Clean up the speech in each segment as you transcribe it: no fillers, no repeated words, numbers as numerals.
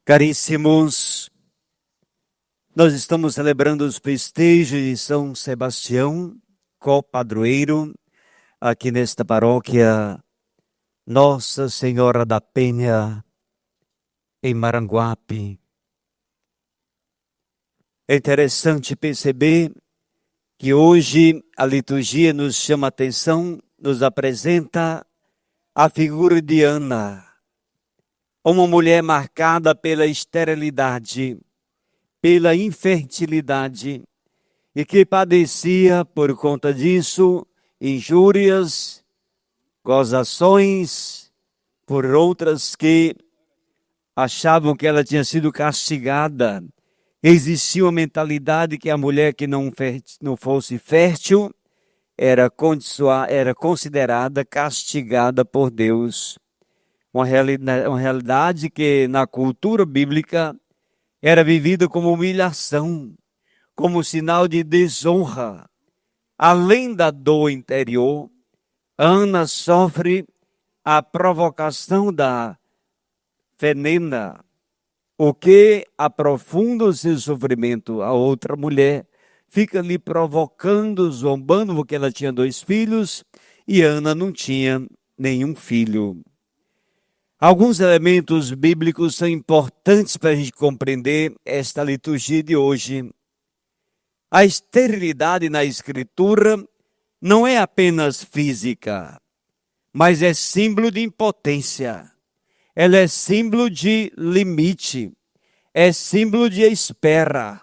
Caríssimos, nós estamos celebrando os festejos de São Sebastião, copadroeiro, aqui nesta paróquia Nossa Senhora da Penha, em Maranguape. É interessante perceber que hoje a liturgia nos chama a atenção, nos apresenta a figura de Ana, uma mulher marcada pela esterilidade, pela infertilidade, e que padecia por conta disso injúrias, gozações, por outras que achavam que ela tinha sido castigada. Existia uma mentalidade que a mulher que não fosse fértil era considerada castigada por Deus. Uma realidade que na cultura bíblica era vivida como humilhação, como sinal de desonra. Além da dor interior, Ana sofre a provocação da venena, o que aprofunda o seu sofrimento. A outra mulher fica ali provocando, zombando, porque ela tinha 2 filhos e Ana não tinha nenhum filho. Alguns elementos bíblicos são importantes para a gente compreender esta liturgia de hoje. A esterilidade na Escritura não é apenas física, mas é símbolo de impotência. Ela é símbolo de limite, é símbolo de espera.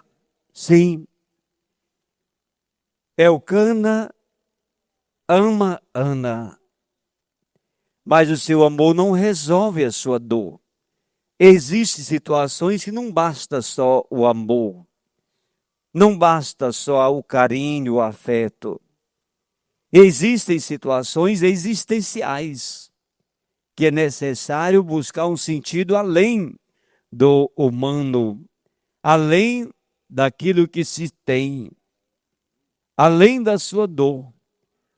Sim, Elcana ama Ana, mas o seu amor não resolve a sua dor. Existem situações que não basta só o amor, não basta só o carinho, o afeto. Existem situações existenciais que é necessário buscar um sentido além do humano, além daquilo que se tem, além da sua dor.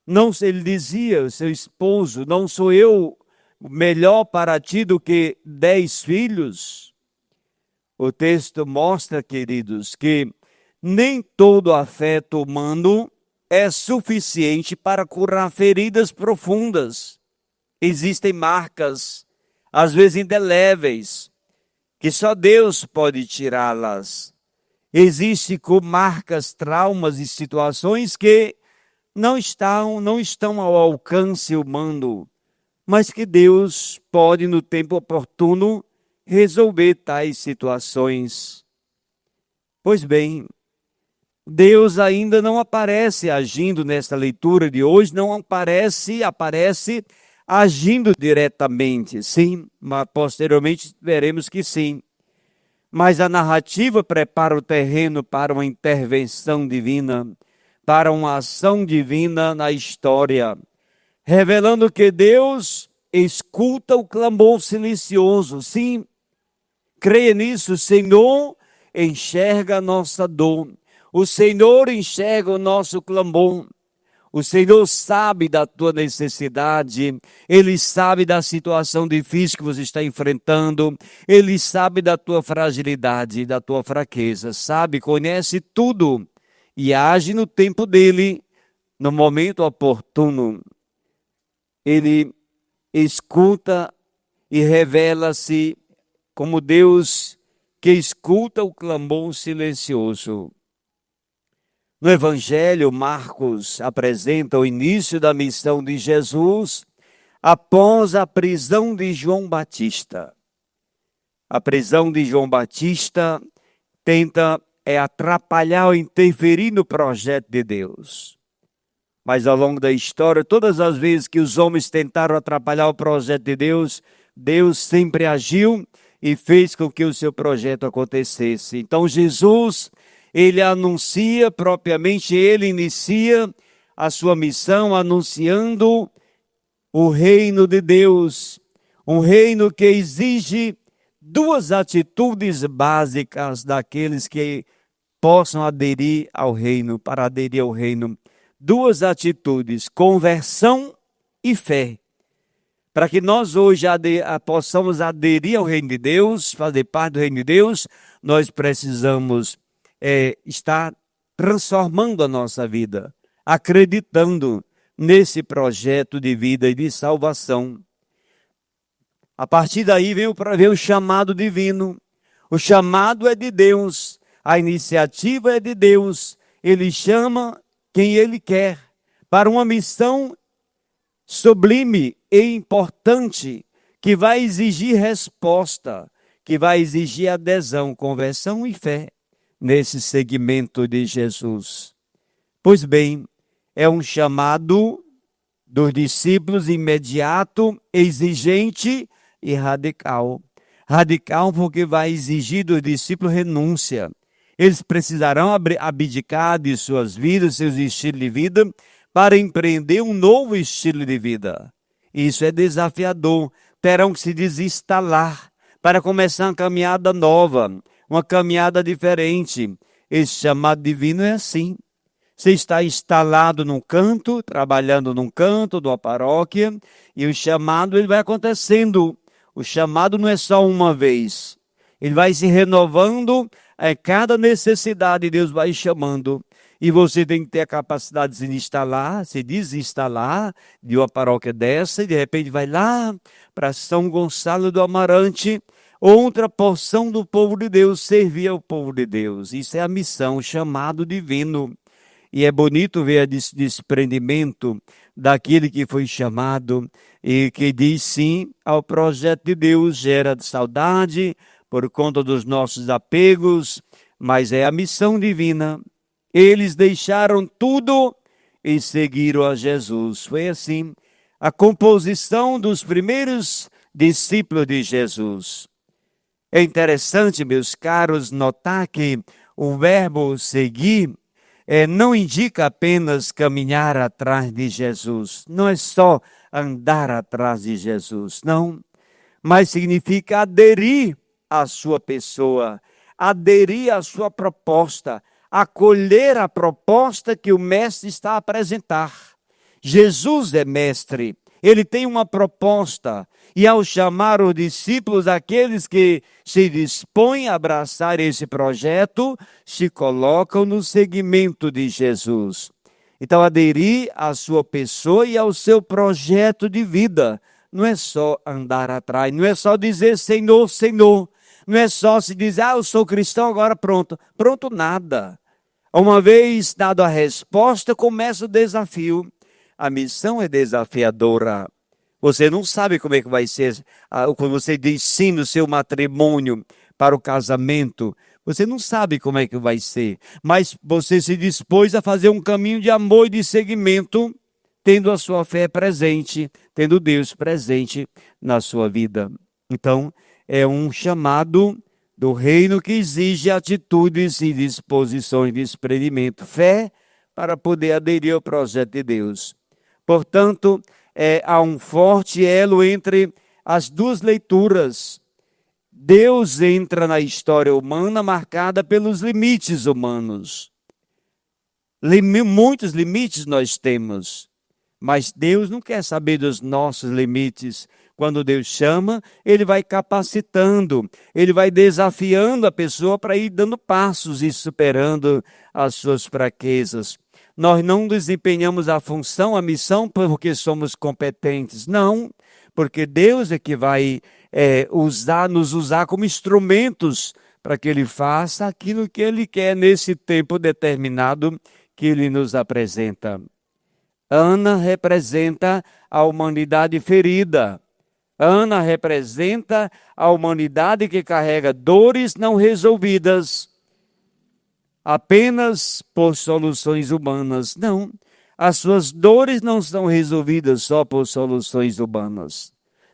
Não, ele dizia, seu esposo, não sou eu melhor para ti do que 10 filhos? O texto mostra, queridos, que nem todo afeto humano é suficiente para curar feridas profundas. Existem marcas, às vezes indeléveis, que só Deus pode tirá-las. Existem marcas, traumas e situações que não estão ao alcance humano, mas que Deus pode, no tempo oportuno, resolver tais situações. Pois bem, Deus ainda não aparece agindo nesta leitura de hoje, não aparece agindo diretamente, sim, mas posteriormente veremos que sim. Mas a narrativa prepara o terreno para uma intervenção divina, para uma ação divina na história, revelando que Deus escuta o clamor silencioso. Sim, creia nisso. O Senhor enxerga a nossa dor, o Senhor enxerga o nosso clamor, o Senhor sabe da tua necessidade, Ele sabe da situação difícil que você está enfrentando, Ele sabe da tua fragilidade, da tua fraqueza, sabe, conhece tudo e age no tempo dele, no momento oportuno. Ele escuta e revela-se como Deus que escuta o clamor silencioso. No Evangelho, Marcos apresenta o início da missão de Jesus após a prisão de João Batista. A prisão de João Batista tenta atrapalhar ou interferir no projeto de Deus. Mas ao longo da história, todas as vezes que os homens tentaram atrapalhar o projeto de Deus, Deus sempre agiu e fez com que o seu projeto acontecesse. Então Jesus, ele anuncia propriamente, ele inicia a sua missão anunciando o reino de Deus, um reino que exige 2 atitudes básicas daqueles que possam aderir ao reino, para aderir ao reino. 2 atitudes, conversão e fé. Para que nós hoje possamos aderir ao reino de Deus, fazer parte do reino de Deus, nós precisamos estar transformando a nossa vida, acreditando nesse projeto de vida e de salvação. A partir daí vem o chamado divino. O chamado é de Deus, a iniciativa é de Deus. Ele chama quem Ele quer para uma missão sublime e importante, que vai exigir resposta, que vai exigir adesão, conversão e fé nesse segmento de Jesus. Pois bem, é um chamado dos discípulos imediato, exigente e radical. Radical porque vai exigir dos discípulos renúncia. Eles precisarão abdicar de suas vidas, seus estilos de vida, para empreender um novo estilo de vida. Isso é desafiador. Terão que se desinstalar para começar uma caminhada nova, uma caminhada diferente. Esse chamado divino é assim. Você está instalado num canto, trabalhando num canto de uma paróquia, e o chamado ele vai acontecendo. O chamado não é só uma vez. Ele vai se renovando, cada necessidade Deus vai chamando. E você tem que ter a capacidade de se desinstalar de uma paróquia dessa, e de repente vai lá para São Gonçalo do Amarante, outra porção do povo de Deus, servir ao povo de Deus. Isso é a missão, o chamado divino. E é bonito ver o desprendimento daquele que foi chamado e que diz sim ao projeto de Deus. Gera saudade por conta dos nossos apegos, mas é a missão divina. Eles deixaram tudo e seguiram a Jesus. Foi assim a composição dos primeiros discípulos de Jesus. É interessante, meus caros, notar que o verbo seguir não indica apenas caminhar atrás de Jesus. Não é só andar atrás de Jesus, não. Mas significa aderir à sua pessoa, aderir à sua proposta, acolher a proposta que o mestre está a apresentar. Jesus é mestre, ele tem uma proposta, e ao chamar os discípulos, aqueles que se dispõem a abraçar esse projeto, se colocam no segmento de Jesus. Então, aderir à sua pessoa e ao seu projeto de vida. Não é só andar atrás, não é só dizer Senhor, Senhor. Não é só se dizer, eu sou cristão, agora pronto. Pronto nada. Uma vez dada a resposta, começa o desafio. A missão é desafiadora. Você não sabe como é que vai ser, quando você diz sim no seu matrimônio para o casamento. Você não sabe como é que vai ser. Mas você se dispôs a fazer um caminho de amor e de seguimento, tendo a sua fé presente, tendo Deus presente na sua vida. Então, é um chamado do reino que exige atitudes e disposições de desprendimento, fé para poder aderir ao projeto de Deus. Portanto, há um forte elo entre as duas leituras. Deus entra na história humana marcada pelos limites humanos. Muitos limites nós temos, mas Deus não quer saber dos nossos limites. Quando Deus chama, Ele vai capacitando, Ele vai desafiando a pessoa para ir dando passos e superando as suas fraquezas. Nós não desempenhamos a função, a missão, porque somos competentes. Não, porque Deus é que vai nos usar como instrumentos para que Ele faça aquilo que Ele quer nesse tempo determinado que Ele nos apresenta. Ana representa a humanidade ferida. Ana representa a humanidade que carrega dores não resolvidas apenas por soluções humanas. Não, as suas dores não são resolvidas só por soluções humanas.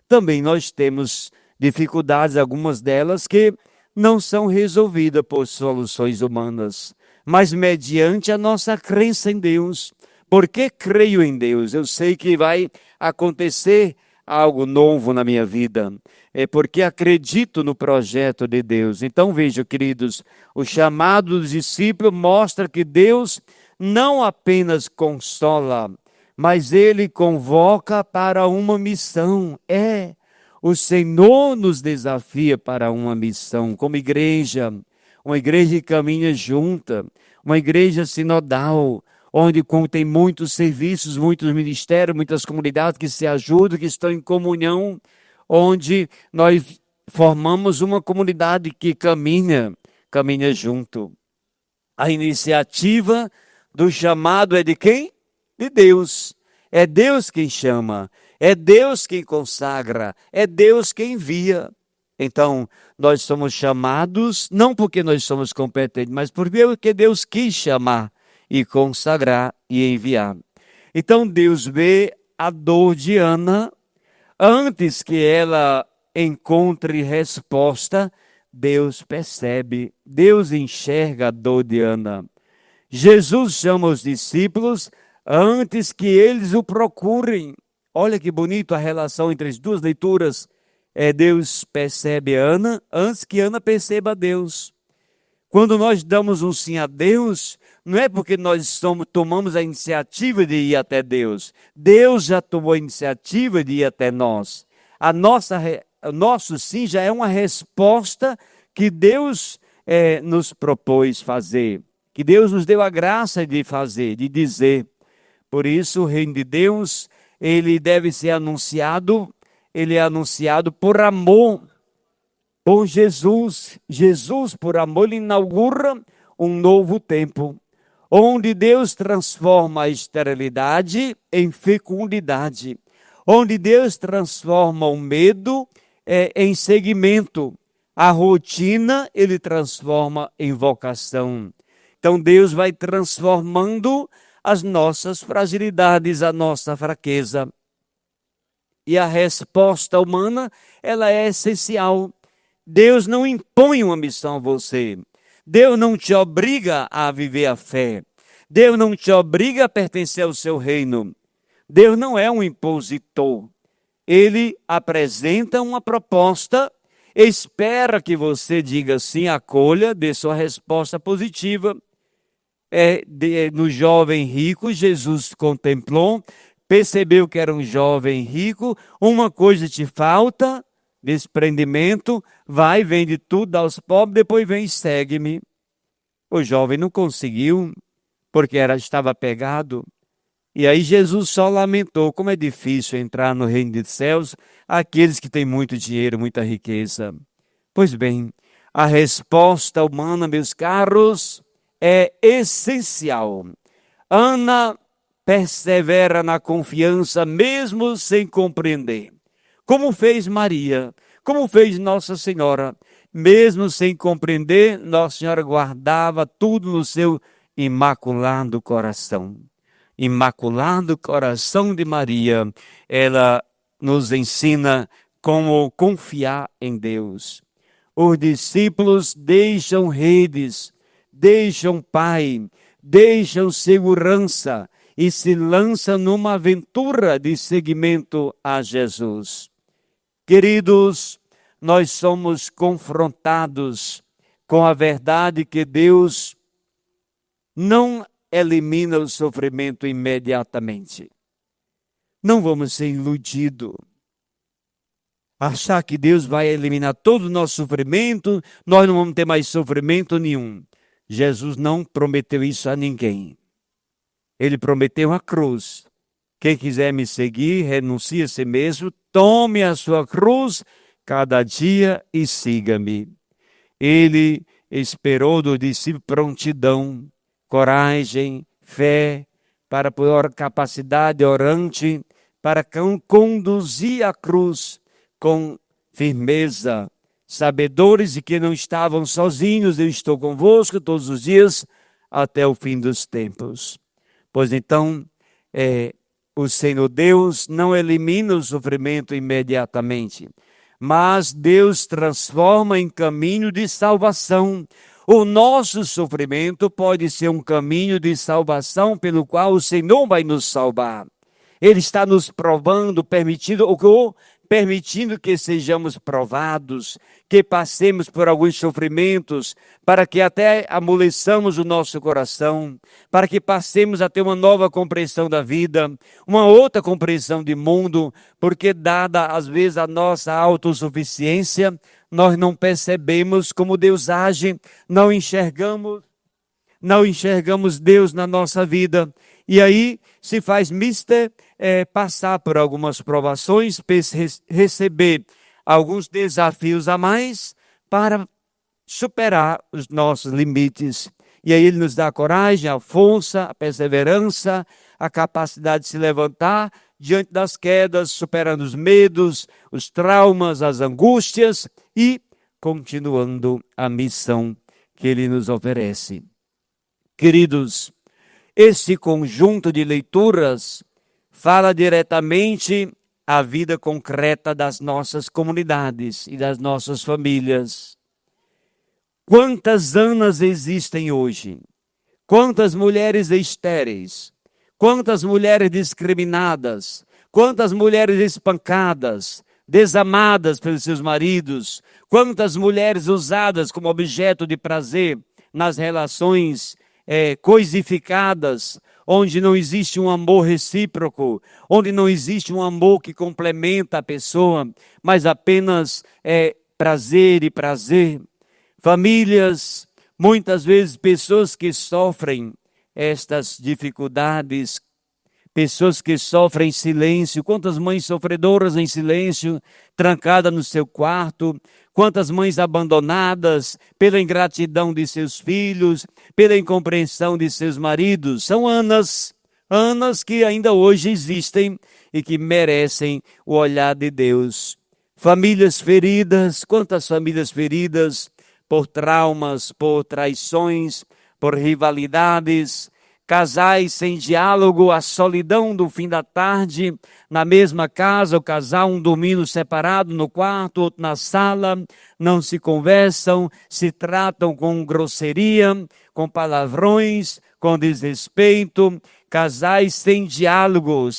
Também nós temos dificuldades, algumas delas que não são resolvidas por soluções humanas, mas mediante a nossa crença em Deus. Porque creio em Deus, eu sei que vai acontecer algo novo na minha vida. É porque acredito no projeto de Deus. Então vejam, queridos, o chamado dos discípulos mostra que Deus não apenas consola, mas Ele convoca para uma missão. O Senhor nos desafia para uma missão, como igreja, uma igreja que caminha junta, uma igreja sinodal, onde contém muitos serviços, muitos ministérios, muitas comunidades que se ajudam, que estão em comunhão, onde nós formamos uma comunidade que caminha junto. A iniciativa do chamado é de quem? De Deus. É Deus quem chama, é Deus quem consagra, é Deus quem envia. Então, nós somos chamados, não porque nós somos competentes, mas porque Deus quis chamar e consagrar e enviar. Então, Deus vê a dor de Ana, antes que ela encontre resposta, Deus percebe, Deus enxerga a dor de Ana. Jesus chama os discípulos antes que eles o procurem. Olha que bonito a relação entre as duas leituras. Deus percebe Ana antes que Ana perceba Deus. Quando nós damos um sim a Deus, não é porque nós tomamos a iniciativa de ir até Deus. Deus já tomou a iniciativa de ir até nós. O nosso sim já é uma resposta que Deus nos propôs fazer. Que Deus nos deu a graça de fazer, de dizer. Por isso, o reino de Deus, ele deve ser anunciado, ele é anunciado por amor, por Jesus. Jesus, por amor, ele inaugura um novo tempo, onde Deus transforma a esterilidade em fecundidade, onde Deus transforma o medo em seguimento, a rotina ele transforma em vocação. Então Deus vai transformando as nossas fragilidades, a nossa fraqueza. E a resposta humana, ela é essencial. Deus não impõe uma missão a você. Deus não te obriga a viver a fé. Deus não te obriga a pertencer ao seu reino. Deus não é um impositor. Ele apresenta uma proposta, espera que você diga sim, acolha, dê sua resposta positiva. No jovem rico, Jesus contemplou, percebeu que era um jovem rico, uma coisa te falta, desprendimento, vai, vende tudo, dá aos pobres, depois vem e segue-me. O jovem não conseguiu, porque estava apegado. E aí Jesus só lamentou, como é difícil entrar no reino dos céus aqueles que têm muito dinheiro, muita riqueza. Pois bem, a resposta humana, meus caros, é essencial. Ana persevera na confiança mesmo sem compreender. Como fez Maria, como fez Nossa Senhora. Mesmo sem compreender, Nossa Senhora guardava tudo no seu imaculado coração. Imaculado coração de Maria, ela nos ensina como confiar em Deus. Os discípulos deixam redes, deixam pai, deixam segurança e se lançam numa aventura de seguimento a Jesus. Queridos, nós somos confrontados com a verdade que Deus não elimina o sofrimento imediatamente. Não vamos ser iludidos. Achar que Deus vai eliminar todo o nosso sofrimento, nós não vamos ter mais sofrimento nenhum. Jesus não prometeu isso a ninguém. Ele prometeu a cruz. Quem quiser me seguir, renuncie a si mesmo, tome a sua cruz cada dia e siga-me. Ele esperou do discípulo prontidão, coragem, fé, para por capacidade orante, para conduzir a cruz com firmeza, sabedores de que não estavam sozinhos, eu estou convosco todos os dias até o fim dos tempos. Pois então, o Senhor Deus não elimina o sofrimento imediatamente, mas Deus transforma em caminho de salvação. O nosso sofrimento pode ser um caminho de salvação pelo qual o Senhor vai nos salvar. Ele está nos provando, permitindo permitindo que sejamos provados, que passemos por alguns sofrimentos, para que até amoleçamos o nosso coração, para que passemos a ter uma nova compreensão da vida, uma outra compreensão de mundo, porque dada às vezes a nossa autossuficiência, nós não percebemos como Deus age, não enxergamos Deus na nossa vida. E aí se faz mister passar por algumas provações, receber alguns desafios a mais para superar os nossos limites. E aí Ele nos dá a coragem, a força, a perseverança, a capacidade de se levantar diante das quedas, superando os medos, os traumas, as angústias e continuando a missão que Ele nos oferece. Queridos, esse conjunto de leituras fala diretamente à vida concreta das nossas comunidades e das nossas famílias. Quantas Anas existem hoje? Quantas mulheres estéreis? Quantas mulheres discriminadas? Quantas mulheres espancadas, desamadas pelos seus maridos? Quantas mulheres usadas como objeto de prazer nas relações coisificadas, onde não existe um amor recíproco, onde não existe um amor que complementa a pessoa, mas apenas prazer e prazer. Famílias, muitas vezes pessoas que sofrem estas dificuldades, pessoas que sofrem em silêncio, quantas mães sofredoras em silêncio, trancadas no seu quarto, quantas mães abandonadas pela ingratidão de seus filhos, pela incompreensão de seus maridos. São Anas que ainda hoje existem e que merecem o olhar de Deus. Famílias feridas, quantas famílias feridas por traumas, por traições, por rivalidades, casais sem diálogo, a solidão do fim da tarde, na mesma casa, o casal um dormindo separado no quarto, outro na sala, não se conversam, se tratam com grosseria, com palavrões, com desrespeito, casais sem diálogo.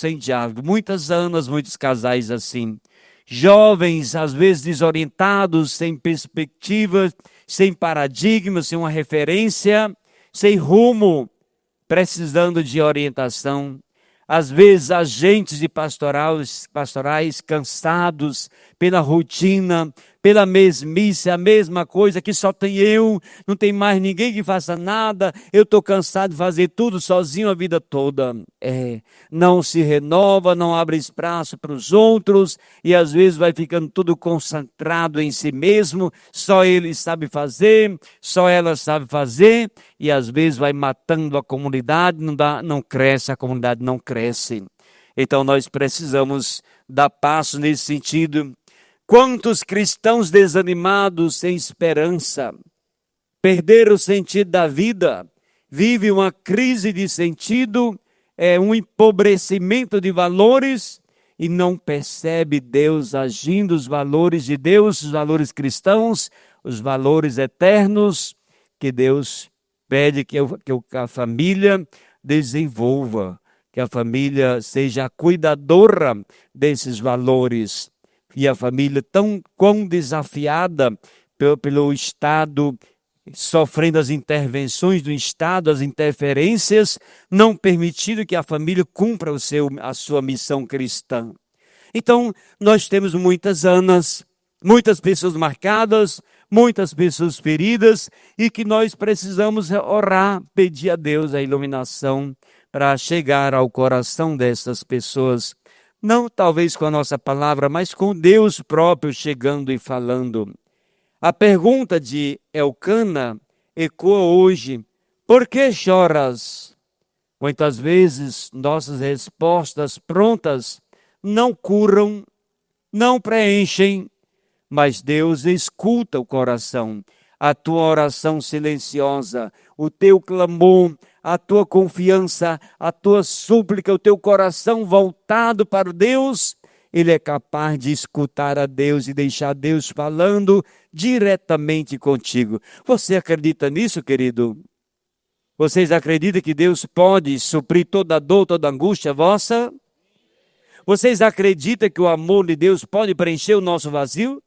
Muitas Anas, muitos casais assim. Jovens, às vezes desorientados, sem perspectivas, sem paradigma, sem uma referência, sem rumo, precisando de orientação. Às vezes, agentes de pastorais cansados pela rotina, pela mesmice, a mesma coisa, que só tem eu, não tem mais ninguém que faça nada, eu estou cansado de fazer tudo sozinho a vida toda. Não se renova, não abre espaço para os outros, e às vezes vai ficando tudo concentrado em si mesmo, só ele sabe fazer, só ela sabe fazer, e às vezes vai matando a comunidade, não cresce, a comunidade não cresce. Então nós precisamos dar passo nesse sentido. Quantos cristãos desanimados, sem esperança, perderam o sentido da vida, vivem uma crise de sentido, um empobrecimento de valores e não percebe Deus agindo, os valores de Deus, os valores cristãos, os valores eternos que Deus pede que a família desenvolva, que a família seja a cuidadora desses valores. E a família quão desafiada pelo Estado, sofrendo as intervenções do Estado, as interferências, não permitindo que a família cumpra a sua missão cristã. Então, nós temos muitas Anas, muitas pessoas marcadas, muitas pessoas feridas, e que nós precisamos orar, pedir a Deus a iluminação para chegar ao coração dessas pessoas. Não talvez com a nossa palavra, mas com Deus próprio chegando e falando. A pergunta de Elcana ecoa hoje: por que choras? Muitas vezes nossas respostas prontas não curam, não preenchem, mas Deus escuta o coração. A tua oração silenciosa, o teu clamor, a tua confiança, a tua súplica, o teu coração voltado para Deus, Ele é capaz de escutar a Deus e deixar Deus falando diretamente contigo. Você acredita nisso, querido? Vocês acreditam que Deus pode suprir toda a dor, toda a angústia vossa? Vocês acreditam que o amor de Deus pode preencher o nosso vazio?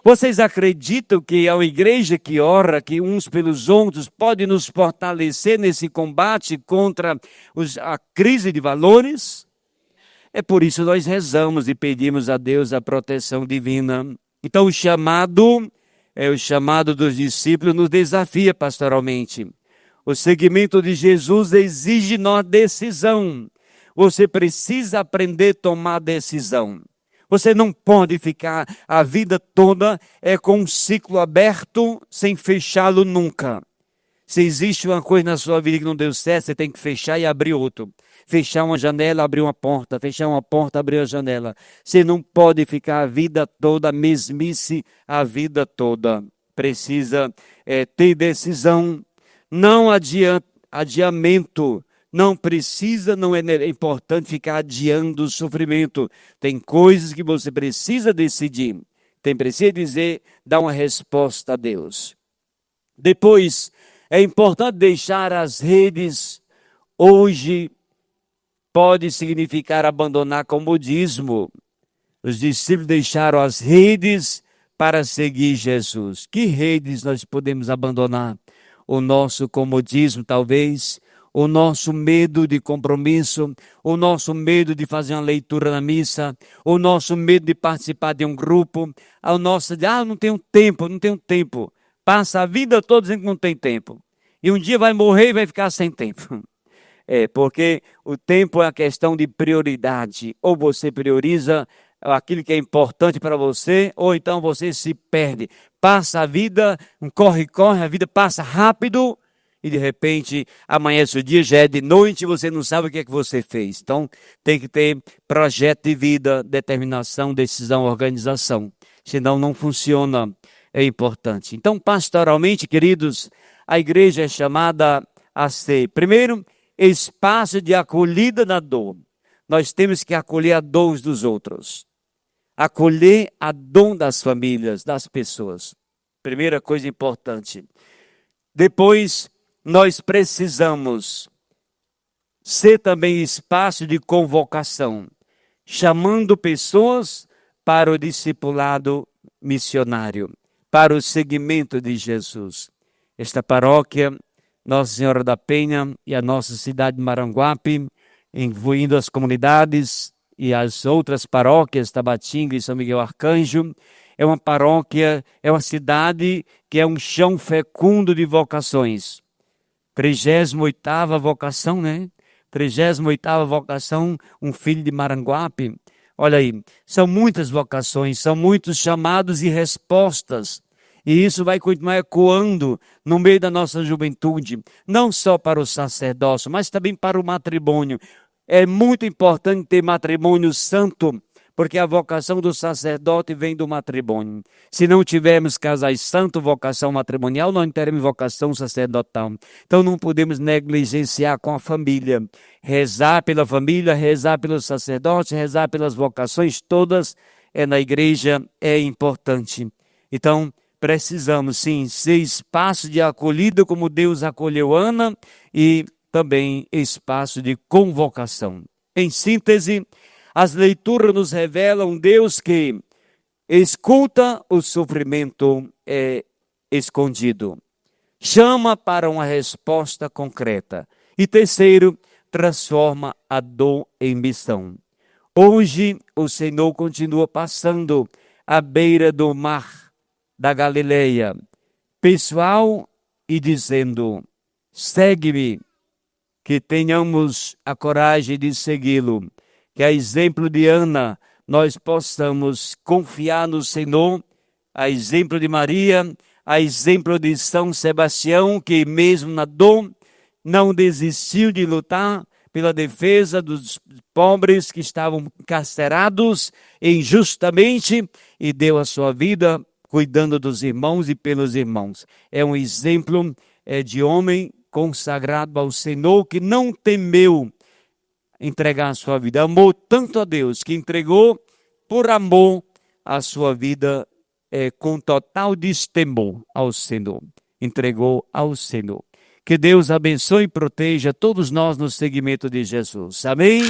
Vocês acreditam que a igreja que ora, que uns pelos outros, pode nos fortalecer nesse combate contra a crise de valores? É por isso que nós rezamos e pedimos a Deus a proteção divina. Então o chamado dos discípulos nos desafia pastoralmente. O seguimento de Jesus exige nossa decisão. Você precisa aprender a tomar decisão. Você não pode ficar a vida toda com um ciclo aberto sem fechá-lo nunca. Se existe uma coisa na sua vida que não deu certo, você tem que fechar e abrir outro. Fechar uma janela, abrir uma porta. Fechar uma porta, abrir a janela. Você não pode ficar a vida toda, mesmice a vida toda. Precisa ter decisão. Não adiamento. Não é importante ficar adiando o sofrimento. Tem coisas que você precisa decidir. Precisa dizer, dar uma resposta a Deus. Depois, é importante deixar as redes. Hoje pode significar abandonar comodismo. Os discípulos deixaram as redes para seguir Jesus. Que redes nós podemos abandonar? O nosso comodismo, talvez. O nosso medo de compromisso, o nosso medo de fazer uma leitura na missa, o nosso medo de participar de um grupo, o nosso não tenho tempo. Passa a vida toda dizendo que não tem tempo. E um dia vai morrer e vai ficar sem tempo. Porque o tempo é a questão de prioridade. Ou você prioriza aquilo que é importante para você, ou então você se perde. Passa a vida, um corre-corre, a vida passa rápido, e de repente amanhece o dia, já é de noite e você não sabe o que é que você fez. Então tem que ter projeto de vida, determinação, decisão, organização. Senão não funciona, é importante. Então pastoralmente, queridos, a igreja é chamada a ser, primeiro, espaço de acolhida na dor. Nós temos que acolher a dor uns dos outros. Acolher a dor das famílias, das pessoas. Primeira coisa importante. Depois, nós precisamos ser também espaço de convocação, chamando pessoas para o discipulado missionário, para o seguimento de Jesus. Esta paróquia, Nossa Senhora da Penha e a nossa cidade de Maranguape, incluindo as comunidades e as outras paróquias, Tabatinga e São Miguel Arcanjo, é uma paróquia, é uma cidade que é um chão fecundo de vocações. 38ª vocação, né? 38ª vocação, um filho de Maranguape. Olha aí, são muitas vocações, são muitos chamados e respostas. E isso vai continuar ecoando no meio da nossa juventude, não só para o sacerdócio, mas também para o matrimônio. É muito importante ter matrimônio santo, porque a vocação do sacerdote vem do matrimônio. Se não tivermos casais santos, vocação matrimonial, não teremos vocação sacerdotal. Então não podemos negligenciar com a família. Rezar pela família, rezar pelos sacerdotes, rezar pelas vocações todas na igreja é importante. Então precisamos sim ser espaço de acolhida como Deus acolheu Ana e também espaço de convocação. Em síntese, as leituras nos revelam um Deus que escuta o sofrimento escondido, chama para uma resposta concreta. E terceiro, transforma a dor em missão. Hoje o Senhor continua passando à beira do mar da Galileia, pessoal, e dizendo: segue-me, que tenhamos a coragem de segui-lo. Que a exemplo de Ana, nós possamos confiar no Senhor, a exemplo de Maria, a exemplo de São Sebastião, que mesmo na dor não desistiu de lutar pela defesa dos pobres que estavam encarcerados injustamente e deu a sua vida cuidando dos irmãos e pelos irmãos. É um exemplo de homem consagrado ao Senhor que não temeu entregar a sua vida. Amou tanto a Deus que entregou por amor a sua vida com total destemor ao Senhor. Entregou ao Senhor. Que Deus abençoe e proteja todos nós no seguimento de Jesus. Amém?